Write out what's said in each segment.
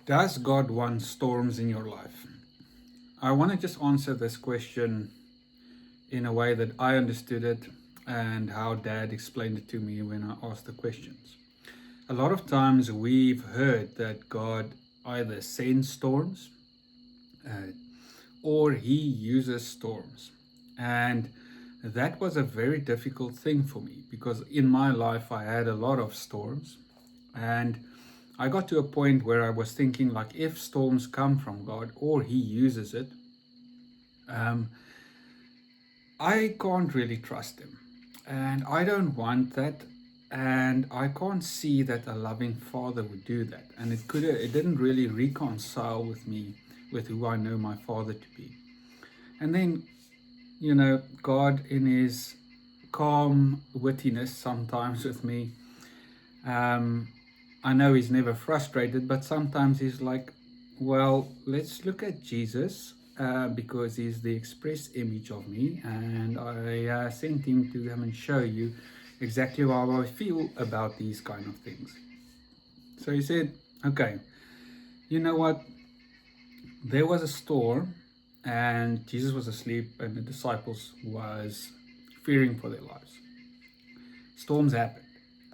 Does God want storms in your life? I want to just answer this question in a way that I understood it and how Dad explained it to me when I asked the questions. A lot of times we've heard that God either sends storms uh, or He uses storms. And that was a very difficult thing for me because in my life I had a lot of storms, and I got to a point where I was thinking, like, if storms come from God or He uses it, um, I can't really trust Him, and I don't want that, and I can't see that a loving Father would do that, and it didn't really reconcile with me, with who I know my Father to be. And then, God in His calm wittiness sometimes with me, um, I know He's never frustrated, but sometimes He's like, well, let's look at Jesus because He's the express image of me, and I sent Him to come and show you exactly how I feel about these kind of things. So He said, okay, you know what? There was a storm, and Jesus was asleep, and the disciples was fearing for their lives. Storms happen.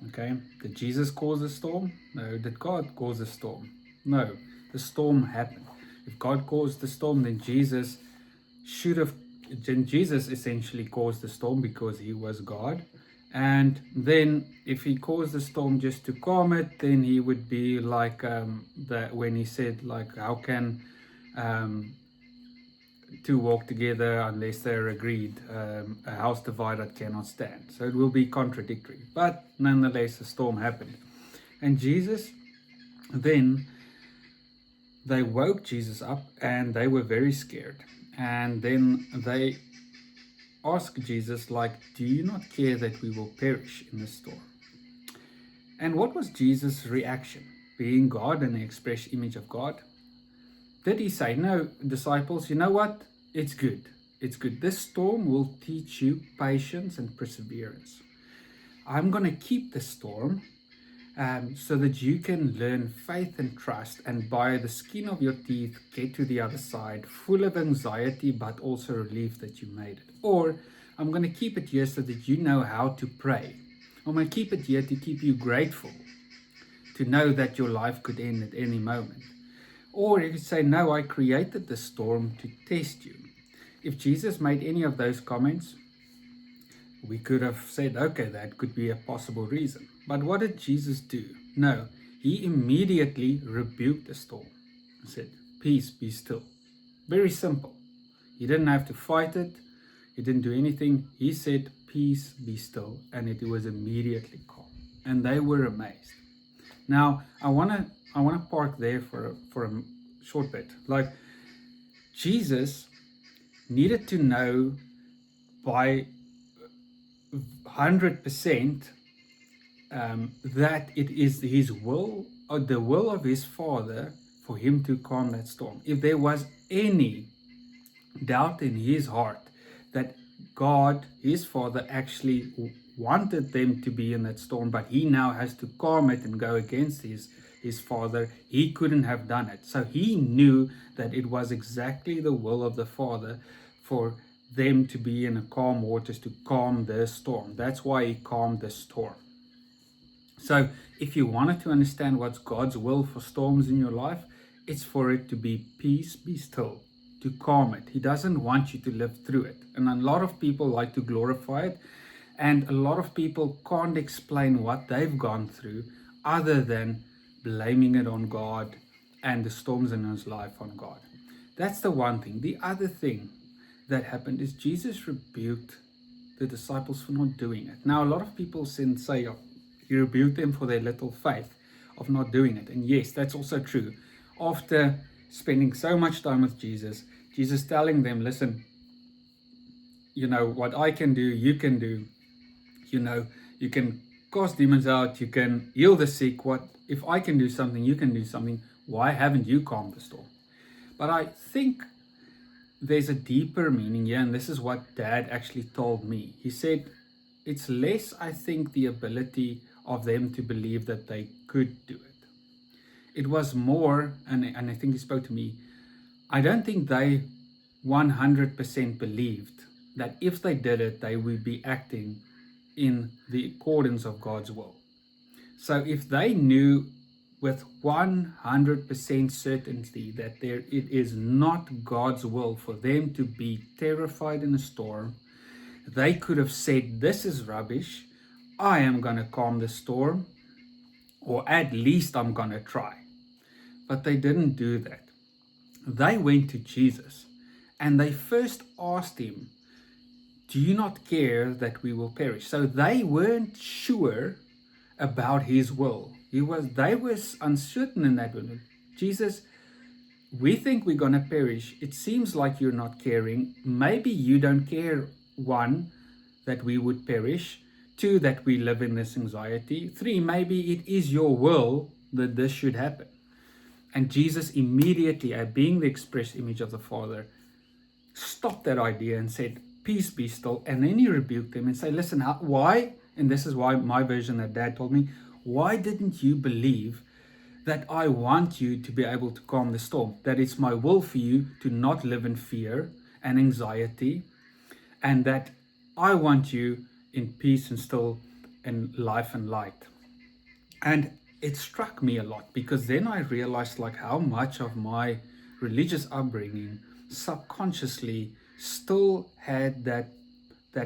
Okay, did Jesus cause the storm? No. Did God cause the storm? No. The storm happened. If God caused the storm, then Jesus essentially caused the storm because He was God. And then if He caused the storm just to calm it, then He would be like that when He said, like, how can um, two walk together unless they're agreed? A house divided cannot stand. So it will be contradictory. But nonetheless, a storm happened. And Jesus, then they woke Jesus up and they were very scared. And then they asked Jesus, like, do you not care that we will perish in this storm? And what was Jesus' reaction? Being God and the express image of God, did He say, no, disciples, you know what? It's good. It's good. This storm will teach you patience and perseverance. I'm going to keep the storm so that you can learn faith and trust, and by the skin of your teeth get to the other side full of anxiety but also relief that you made it. Or I'm going to keep it here so that you know how to pray. I'm going to keep it here to keep you grateful, to know that your life could end at any moment. Or you could say, no, I created the storm to test you. If Jesus made any of those comments, we could have said, okay, that could be a possible reason. But what did Jesus do? No, He immediately rebuked the storm and said, peace, be still. Very simple. He didn't have to fight it. He didn't do anything. He said, peace, be still. And it was immediately calm. And they were amazed. Now, I want to park there for a short bit. Like, Jesus needed to know by 100% that it is His will, or the will of His Father, for Him to calm that storm. If there was any doubt in His heart that God, His Father, actually wanted them to be in that storm, but He now has to calm it and go against his Father, He couldn't have done it. So He knew that it was exactly the will of the Father for them to be in a calm waters, to calm the storm. That's why He calmed the storm. So if you wanted to understand what's God's will for storms in your life, it's for it to be peace, be still, to calm it. He doesn't want you to live through it. And a lot of people like to glorify it, and a lot of people can't explain what they've gone through other than blaming it on God and the storms in his life on God. That's the one thing. The other thing that happened is Jesus rebuked the disciples for not doing it. Now, a lot of people say, oh, He rebuked them for their little faith of not doing it. And yes, that's also true. After spending so much time with Jesus, Jesus telling them, listen, what I can do, you can do. You can cast demons out, you can heal the sick. What if I can do something, you can do something? Why haven't you calmed the storm? But I think there's a deeper meaning here, and this is what Dad actually told me. He said, it's less, I think, the ability of them to believe that they could do it. It was more, and I think he spoke to me, I don't think they 100% believed that if they did it, they would be acting in the accordance of God's will. So if they knew with 100% certainty that it is not God's will for them to be terrified in a storm, they could have said, this is rubbish, I am going to calm the storm, or at least I'm going to try. But they didn't do that. They went to Jesus and they first asked him, do you not care that we will perish? So they weren't sure about his will. They was uncertain in that moment. Jesus, we think we're going to perish. It seems like you're not caring. Maybe you don't care, one, that we would perish. Two, that we live in this anxiety. Three, maybe it is your will that this should happen. And Jesus immediately, being the express image of the Father, stopped that idea and said, peace be still. And then he rebuked them and said, listen, why? And this is why my version that Dad told me, why didn't you believe that I want you to be able to calm the storm? That it's my will for you to not live in fear and anxiety, and that I want you in peace and still in life and light. And it struck me a lot, because then I realized like how much of my religious upbringing subconsciously still had that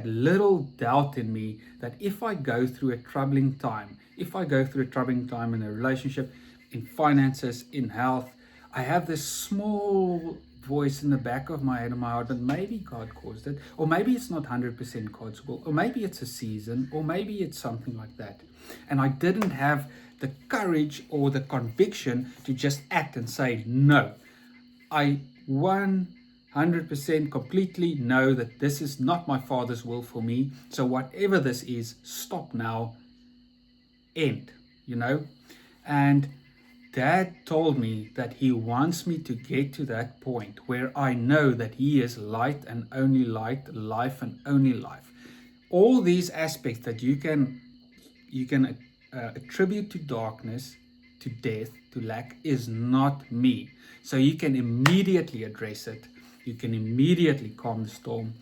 little doubt in me that if I go through a troubling time, in a relationship, in finances, in health, I have this small voice in the back of my head and my heart that maybe God caused it, or maybe it's not 100% God's will, or maybe it's a season, or maybe it's something like that. And I didn't have the courage or the conviction to just act and say, no, I 100% completely know that this is not my Father's will for me. So whatever this is, stop now, end, And Dad told me that he wants me to get to that point where I know that he is light and only light, life and only life. All these aspects that you can attribute to darkness, to death, to lack, is not me. So you can immediately address it. You can immediately calm the storm.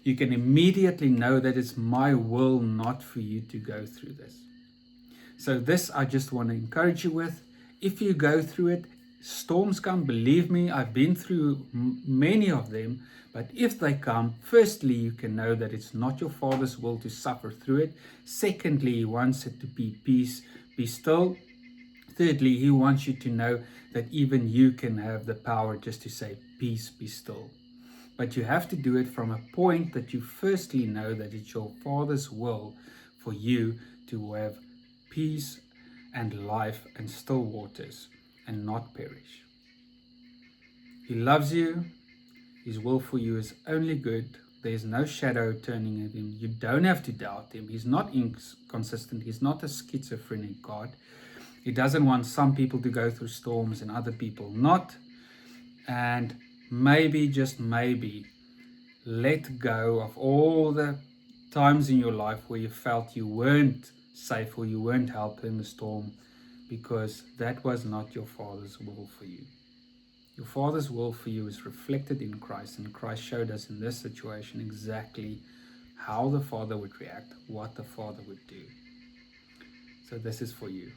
You can immediately know that it's my will not for you to go through this. So this I just want to encourage you with. If you go through it, storms come, believe me, I've been through many of them. But if they come, firstly, you can know that it's not your Father's will to suffer through it. Secondly, he wants it to be peace, be still. Thirdly, he wants you to know that even you can have the power just to say, peace, be still. But you have to do it from a point that you firstly know that it's your Father's will for you to have peace and life and still waters and not perish. He loves you. His will for you is only good. There's no shadow turning at him. You don't have to doubt him. He's not inconsistent. He's not a schizophrenic God. He doesn't want some people to go through storms and other people not. And maybe, just maybe, let go of all the times in your life where you felt you weren't safe or you weren't helped in the storm, because that was not your Father's will for you. Your Father's will for you is reflected in Christ, and Christ showed us in this situation exactly how the Father would react, what the Father would do. So this is for you.